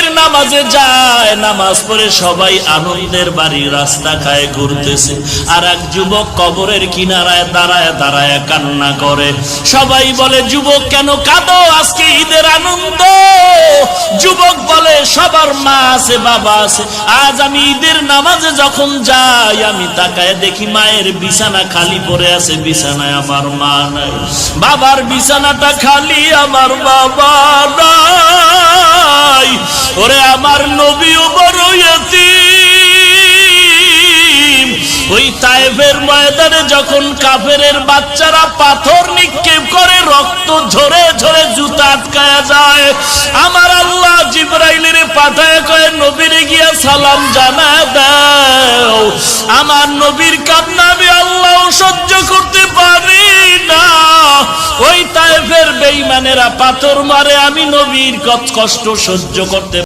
নবীর নামাজে যায়, নামাজ পড়ে সবাই আনন্দের বাড়ি রাস্তা খায় ঘুরতেছে, আর এক যুবক কবরের কিনারায় দাঁড়ায় দাঁড়ায় কান্না করে। সবাই বলে, যুবক কেন কাঁদো, আজকে ঈদের আনন্দ। যুবক বলে, সবার মা আছে বাবা আছে, আজ আমি ঈদের নামাজে যখন যাই আমি তাকায় দেখি মায়ের বিছানা খালি পড়ে আছে, বিছানায় আমার মা নাই। বাবার বিছানাটা খালি, আমার বাবা নাই। ওরে আমার নবীও বড় ইয়তীম। ওই তায়েফের ময়দানে যখন কাফেরের বাচ্চারা পাথর নিক্ষেপ করে, রক্ত ঝরে ঝরে জুতা আটকায়া যায়, আমার আল্লাহ জিবরাইলের পাঠায় কয়, নবীরে গিয়া সালাম জানা দাও। আমার নবীর কান্না আমি আল্লাহ সহ্য করতে পারি না। ওই তায়েফের বেঈমানেরা পাথর মারে, আমি নবীর কষ্ট সহ্য করতে